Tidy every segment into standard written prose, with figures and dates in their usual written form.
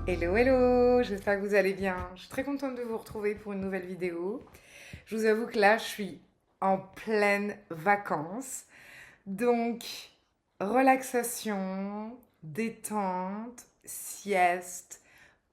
Hello, hello, j'espère que vous allez bien. Je suis très contente de vous retrouver pour une nouvelle vidéo. Je vous avoue que là, je suis en pleine vacances. Donc, relaxation, détente, sieste,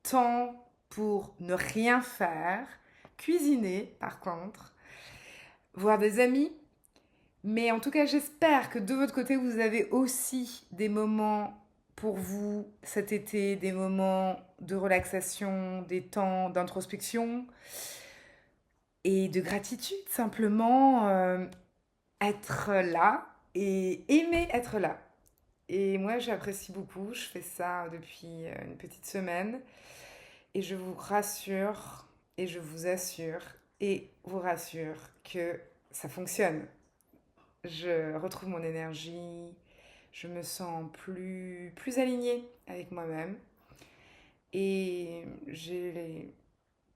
temps pour ne rien faire, cuisiner par contre, voir des amis. Mais en tout cas, j'espère que de votre côté, vous avez aussi des moments pour vous cet été, des moments de relaxation, des temps d'introspection et de gratitude, simplement être là et aimer être là. Et moi, j'apprécie beaucoup, je fais ça depuis une petite semaine et je vous rassure et je vous assure et vous rassure que ça fonctionne. Je retrouve mon énergie, je me sens plus alignée avec moi-même et j'ai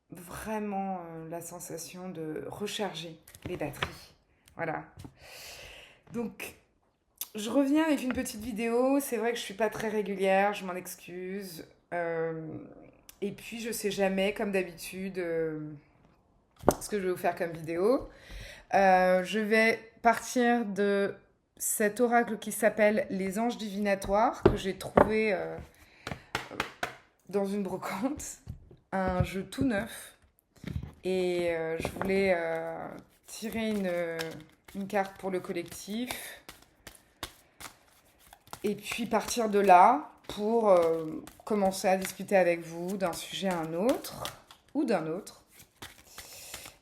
vraiment la sensation de recharger les batteries. Voilà. Donc, je reviens avec une petite vidéo. C'est vrai que je ne suis pas très régulière, je m'en excuse. Et puis, je ne sais jamais, comme d'habitude, ce que je vais vous faire comme vidéo. Je vais partir de cet oracle qui s'appelle Les Anges Divinatoires, que j'ai trouvé dans une brocante, un jeu tout neuf. Et je voulais tirer une carte pour le collectif. Et puis partir de là pour commencer à discuter avec vous d'un sujet à un autre, ou d'un autre.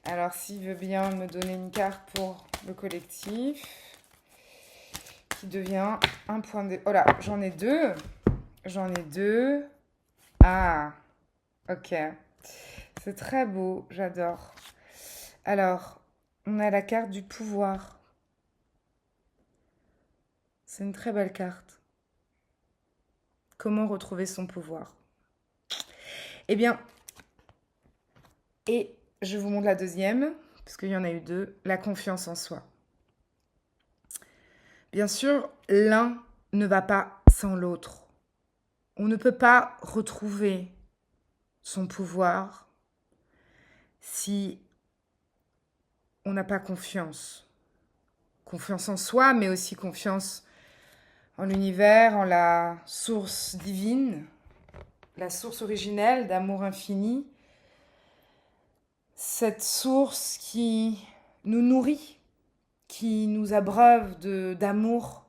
Alors, s'il veut bien me donner une carte pour le collectif, qui devient un point de... Oh là, j'en ai deux. J'en ai deux. Ah, ok. C'est très beau, j'adore. Alors, on a la carte du pouvoir. C'est une très belle carte. Comment retrouver son pouvoir? Eh bien, et je vous montre la deuxième, parce qu'il y en a eu deux, la confiance en soi. Bien sûr, l'un ne va pas sans l'autre. On ne peut pas retrouver son pouvoir si on n'a pas confiance. Confiance en soi, mais aussi confiance en l'univers, en la source divine, la source originelle d'amour infini. Cette source qui nous nourrit, qui nous abreuve d'amour,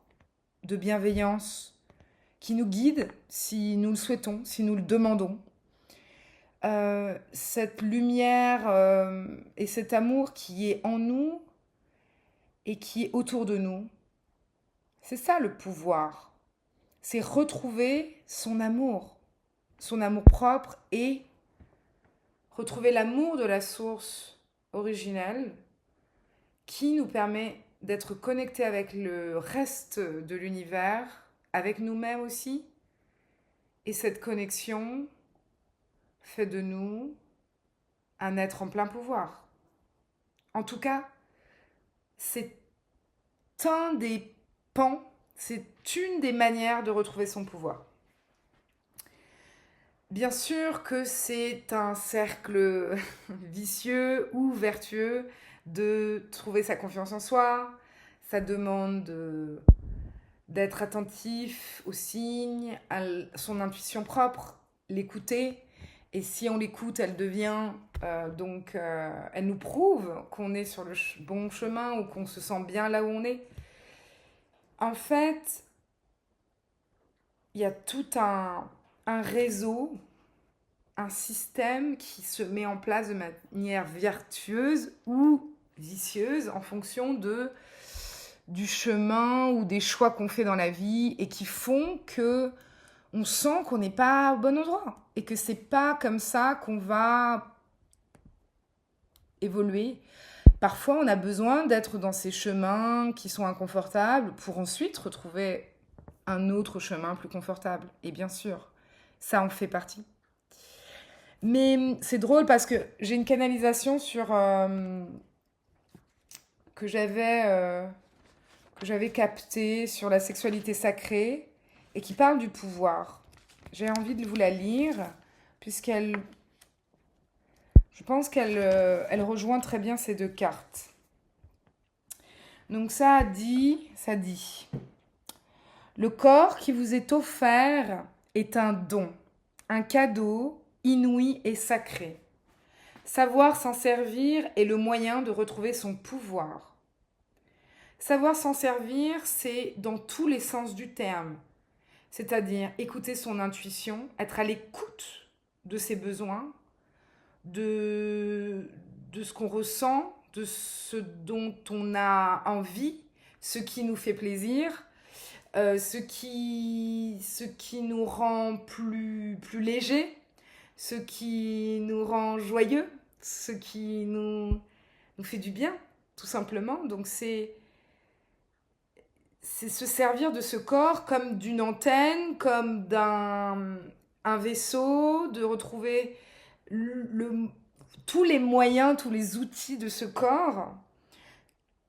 de bienveillance, qui nous guide si nous le souhaitons, si nous le demandons. Cette lumière et cet amour qui est en nous et qui est autour de nous. C'est ça le pouvoir. C'est retrouver son amour propre et retrouver l'amour de la source originelle qui nous permet d'être connectés avec le reste de l'univers, avec nous-mêmes aussi. Et cette connexion fait de nous un être en plein pouvoir. En tout cas, c'est un des pans, c'est une des manières de retrouver son pouvoir. Bien sûr que c'est un cercle vicieux ou vertueux de trouver sa confiance en soi. Ça demande d'être attentif aux signes, à son intuition propre, l'écouter. Et si on l'écoute, elle devient elle nous prouve qu'on est sur le bon chemin ou qu'on se sent bien là où on est. En fait, il y a tout un réseau, un système qui se met en place de manière vertueuse ou vicieuse en fonction du chemin ou des choix qu'on fait dans la vie et qui font que on sent qu'on n'est pas au bon endroit et que c'est pas comme ça qu'on va évoluer. Parfois, on a besoin d'être dans ces chemins qui sont inconfortables pour ensuite retrouver un autre chemin plus confortable. Et bien sûr, ça en fait partie. Mais c'est drôle parce que j'ai une canalisation que j'avais captée sur la sexualité sacrée et qui parle du pouvoir. J'ai envie de vous la lire puisqu'elle, je pense qu'elle rejoint très bien ces deux cartes. Donc ça dit, le corps qui vous est offert est un don, un cadeau inouï et sacré. Savoir s'en servir est le moyen de retrouver son pouvoir. Savoir s'en servir, c'est dans tous les sens du terme, c'est-à-dire écouter son intuition, être à l'écoute de ses besoins, de ce qu'on ressent, de ce dont on a envie, ce qui nous fait plaisir, ce qui nous rend plus léger, ce qui nous rend joyeux, ce qui nous fait du bien, tout simplement. Donc c'est se servir de ce corps comme d'une antenne, comme d'un un vaisseau, de retrouver tous les moyens, tous les outils de ce corps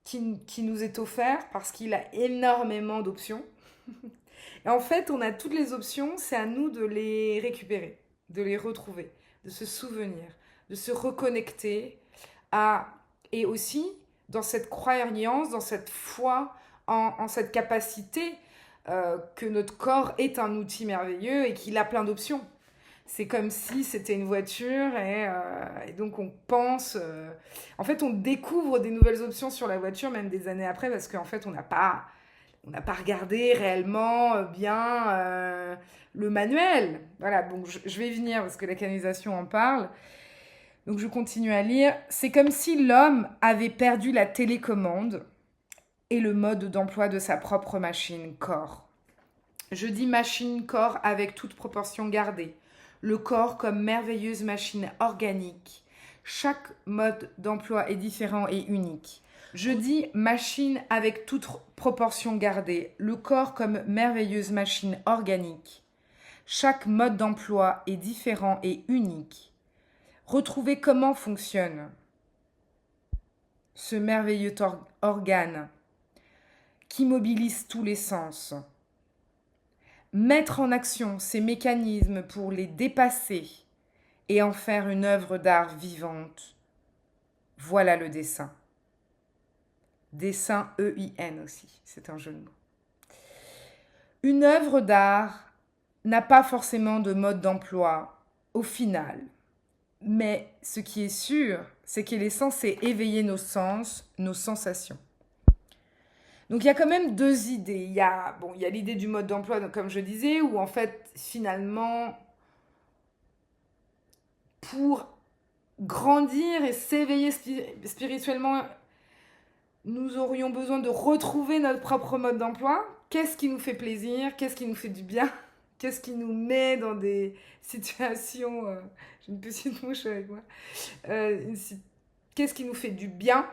qui nous est offert parce qu'il a énormément d'options. Et en fait, on a toutes les options, c'est à nous de les récupérer, de les retrouver, de se souvenir, de se reconnecter à... Et aussi, dans cette croyance, dans cette foi, en cette capacité que notre corps est un outil merveilleux et qu'il a plein d'options. C'est comme si c'était une voiture et donc on pense... en fait, on découvre des nouvelles options sur la voiture, même des années après, parce qu'en fait, on n'a pas regardé réellement bien le manuel. Voilà, donc je vais venir parce que la canalisation en parle. Donc je continue à lire. C'est comme si l'homme avait perdu la télécommande et le mode d'emploi de sa propre machine corps. Je dis machine corps avec toute proportion gardée. Le corps comme merveilleuse machine organique. Chaque mode d'emploi est différent et unique. Je dis machine avec toute proportion gardée. Le corps comme merveilleuse machine organique. Chaque mode d'emploi est différent et unique. Retrouvez comment fonctionne ce merveilleux organe qui mobilise tous les sens. Mettre en action ces mécanismes pour les dépasser et en faire une œuvre d'art vivante. Voilà le dessin. Dessin E-I-N aussi, c'est un jeu de mots. Une œuvre d'art n'a pas forcément de mode d'emploi au final. Mais ce qui est sûr, c'est qu'elle est censée éveiller nos sens, nos sensations. Donc il y a quand même deux idées. Il y a l'idée du mode d'emploi, comme je disais, où en fait, finalement, pour grandir et s'éveiller spirituellement, nous aurions besoin de retrouver notre propre mode d'emploi. Qu'est-ce qui nous fait plaisir? Qu'est-ce qui nous fait du bien? Qu'est-ce qui nous met dans des situations... j'ai une petite mouche avec moi. Qu'est-ce qui nous fait du bien?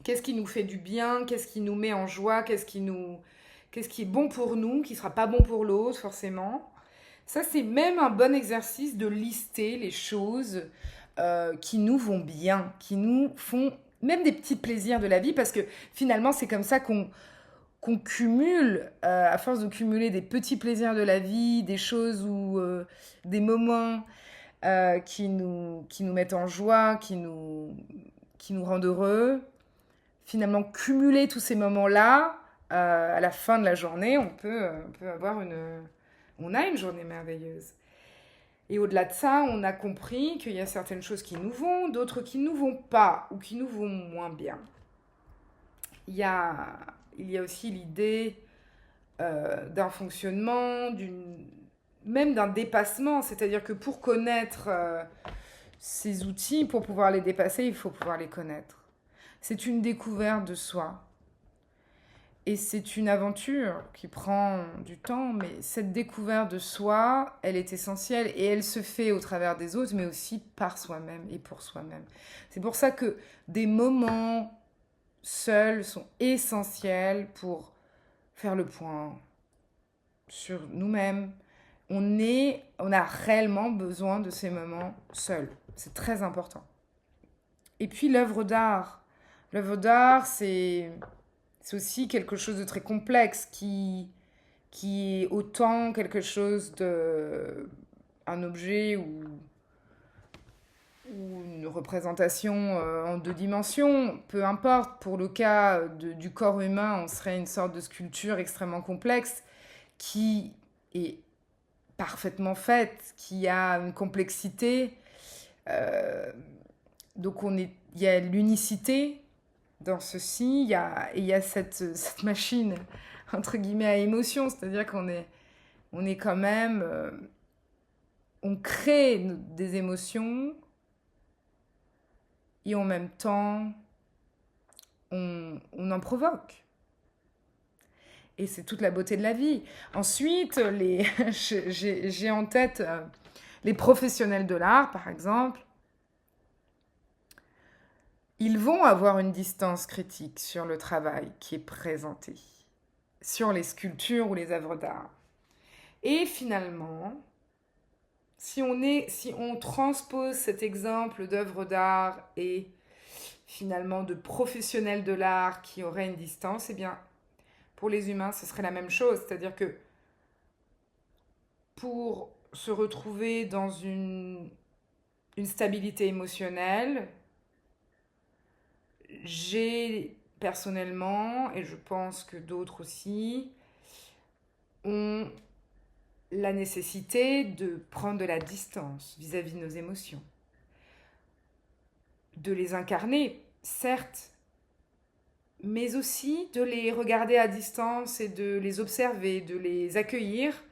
Qu'est-ce qui nous fait du bien? Qu'est-ce qui nous met en joie? Qu'est-ce qui est bon pour nous, qui ne sera pas bon pour l'autre, forcément? Ça, c'est même un bon exercice de lister les choses qui nous vont bien, qui nous font même des petits plaisirs de la vie, parce que finalement, c'est comme ça qu'on cumule, à force de cumuler des petits plaisirs de la vie, des choses ou des moments qui nous mettent en joie, qui nous rendent heureux. Finalement, cumuler tous ces moments-là, à la fin de la journée, on peut avoir on a une journée merveilleuse. Et au-delà de ça, on a compris qu'il y a certaines choses qui nous vont, d'autres qui ne nous vont pas ou qui nous vont moins bien. Il y a aussi l'idée d'un fonctionnement, même d'un dépassement. C'est-à-dire que pour connaître ces outils, pour pouvoir les dépasser, il faut pouvoir les connaître. C'est une découverte de soi. Et c'est une aventure qui prend du temps, mais cette découverte de soi, elle est essentielle et elle se fait au travers des autres, mais aussi par soi-même et pour soi-même. C'est pour ça que des moments seuls sont essentiels pour faire le point sur nous-mêmes. on a réellement besoin de ces moments seuls. C'est très important. Et puis l'œuvre d'art. L'œuvre d'art, c'est aussi quelque chose de très complexe qui est autant quelque chose de... un objet ou une représentation en 2 dimensions, peu importe. Pour le cas du corps humain, on serait une sorte de sculpture extrêmement complexe qui est parfaitement faite, qui a une complexité. Donc il y a l'unicité dans ceci, il y a cette machine, entre guillemets, à émotion, c'est-à-dire on est quand même... on crée des émotions et en même temps, on en provoque. Et c'est toute la beauté de la vie. Ensuite, j'ai en tête les professionnels de l'art, par exemple. Ils vont avoir une distance critique sur le travail qui est présenté, sur les sculptures ou les œuvres d'art. Et finalement, si on transpose cet exemple d'œuvre d'art et finalement de professionnels de l'art qui auraient une distance, eh bien, pour les humains, ce serait la même chose. C'est-à-dire que pour se retrouver dans une stabilité émotionnelle, j'ai personnellement, et je pense que d'autres aussi, ont la nécessité de prendre de la distance vis-à-vis de nos émotions. De les incarner, certes, mais aussi de les regarder à distance et de les observer, de les accueillir,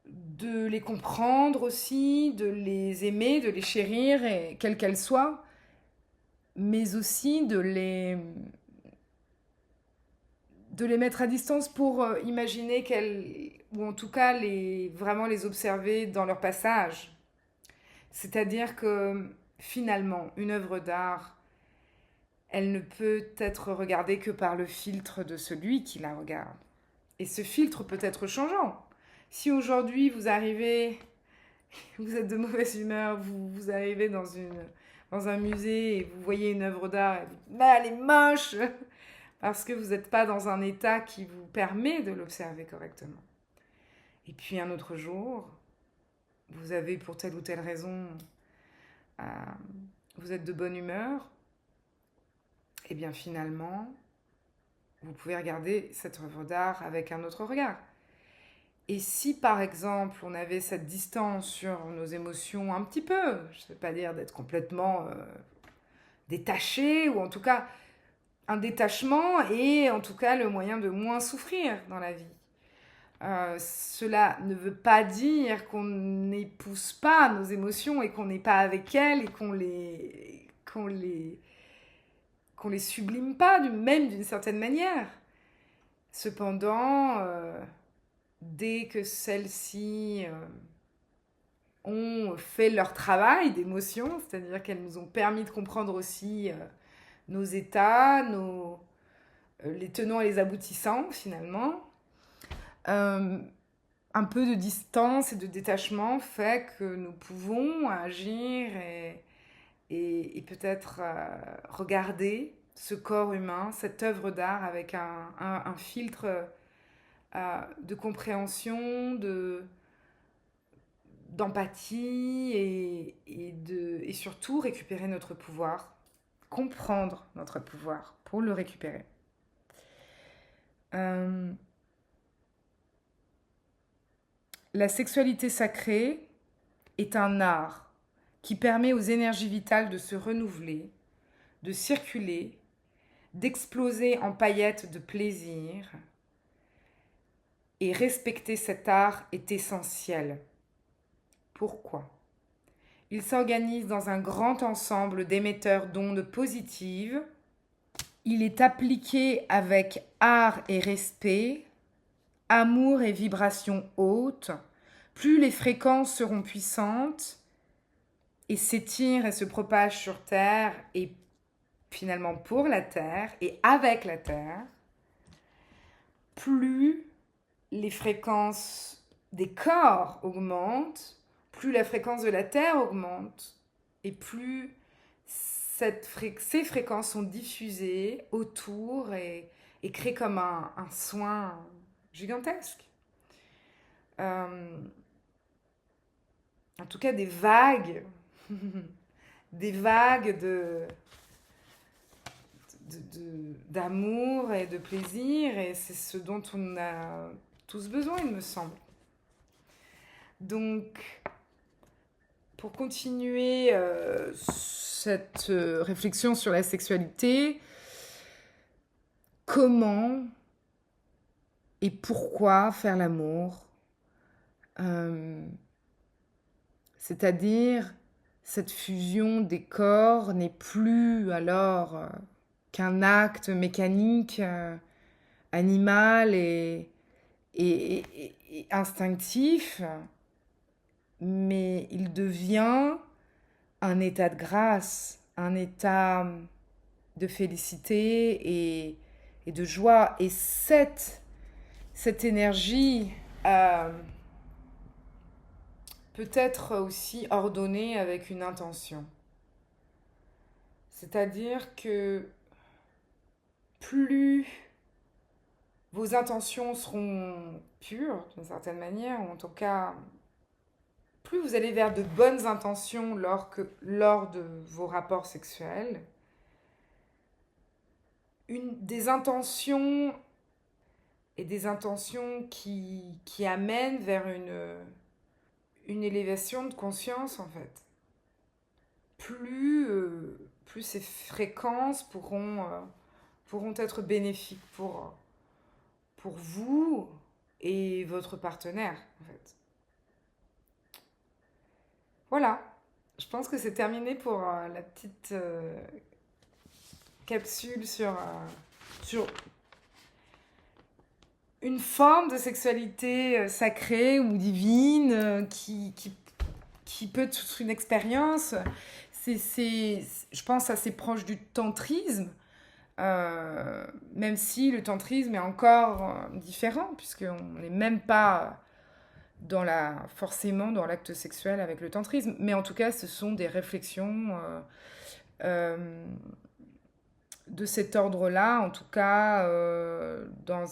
de les comprendre aussi, de les aimer, de les chérir, et quelles qu'elles soient, mais aussi de les mettre à distance pour imaginer ou en tout cas vraiment les observer dans leur passage. C'est-à-dire que finalement, une œuvre d'art, elle ne peut être regardée que par le filtre de celui qui la regarde. Et ce filtre peut être changeant. Si aujourd'hui vous arrivez, vous êtes de mauvaise humeur, vous arrivez dans un musée et vous voyez une œuvre d'art et vous dites, mais elle est moche, parce que vous n'êtes pas dans un état qui vous permet de l'observer correctement. Et puis un autre jour, vous avez pour telle ou telle raison, vous êtes de bonne humeur, et bien finalement, vous pouvez regarder cette œuvre d'art avec un autre regard. Et si par exemple on avait cette distance sur nos émotions un petit peu, je ne veux pas dire d'être complètement détaché, ou en tout cas un détachement est en tout cas le moyen de moins souffrir dans la vie. Cela ne veut pas dire qu'on n'épouse pas nos émotions et qu'on n'est pas avec elles et qu'on les sublime pas, même d'une certaine manière. Cependant, dès que celles-ci ont fait leur travail d'émotion, c'est-à-dire qu'elles nous ont permis de comprendre aussi nos états, les tenants et les aboutissants finalement, un peu de distance et de détachement fait que nous pouvons agir et peut-être regarder ce corps humain, cette œuvre d'art avec un filtre de compréhension, d'empathie et surtout récupérer notre pouvoir, comprendre notre pouvoir pour le récupérer. La sexualité sacrée est un art qui permet aux énergies vitales de se renouveler, de circuler, d'exploser en paillettes de plaisir. Et respecter cet art est essentiel. Pourquoi ? Il s'organise dans un grand ensemble d'émetteurs d'ondes positives. Il est appliqué avec art et respect, amour et vibration haute. Plus les fréquences seront puissantes et s'étirent et se propagent sur Terre et finalement pour la Terre et avec la Terre, plus les fréquences des corps augmente, plus la fréquence de la Terre augmente et plus ces fréquences sont diffusées autour et créent comme un soin gigantesque. En tout cas, des vagues, des vagues d'amour et de plaisir, et c'est ce dont on a tous besoin, il me semble. Donc, pour continuer cette réflexion sur la sexualité, comment et pourquoi faire l'amour, c'est-à-dire cette fusion des corps n'est plus alors qu'un acte mécanique, animal et instinctif, mais il devient un état de grâce, un état de félicité et de joie. Et cette énergie peut être aussi ordonnée avec une intention. C'est-à-dire que plus vos intentions seront pures, d'une certaine manière, ou en tout cas, plus vous allez vers de bonnes intentions lors de vos rapports sexuels, des intentions et des intentions qui amènent vers une élévation de conscience, en fait. Plus ces fréquences pourront être bénéfiques pour vous et votre partenaire, en fait. Voilà, je pense que c'est terminé pour la petite capsule sur une forme de sexualité sacrée ou divine qui peut être une expérience. Je pense, assez proche du tantrisme, même si le tantrisme est encore différent, puisqu'on n'est même pas forcément dans l'acte sexuel avec le tantrisme. Mais en tout cas, ce sont des réflexions de cet ordre-là, en tout cas dans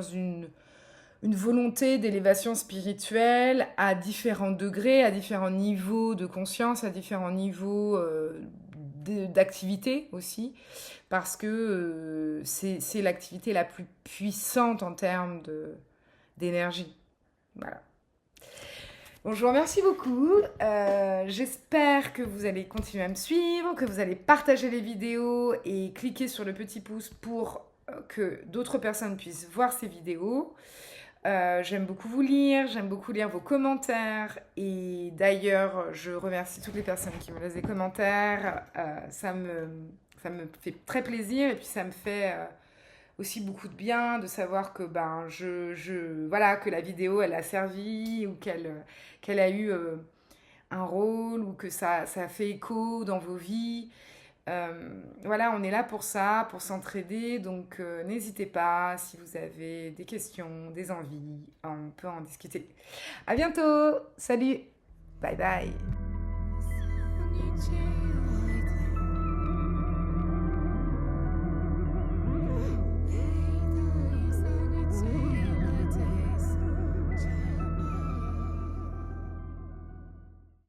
une volonté d'élévation spirituelle à différents degrés, à différents niveaux de conscience, à différents niveaux d'activité aussi, parce que c'est l'activité la plus puissante en termes d'énergie. Voilà. Bon, je vous remercie beaucoup. J'espère que vous allez continuer à me suivre, que vous allez partager les vidéos et cliquer sur le petit pouce pour que d'autres personnes puissent voir ces vidéos. J'aime beaucoup vous lire, j'aime beaucoup lire vos commentaires et d'ailleurs je remercie toutes les personnes qui me laissent des commentaires. Ça me fait très plaisir et puis ça me fait aussi beaucoup de bien de savoir que voilà, que la vidéo elle a servi ou qu'elle a eu un rôle ou que ça a fait écho dans vos vies. Voilà, on est là pour ça, pour s'entraider, donc n'hésitez pas si vous avez des questions, des envies, on peut en discuter. À bientôt, salut, bye bye.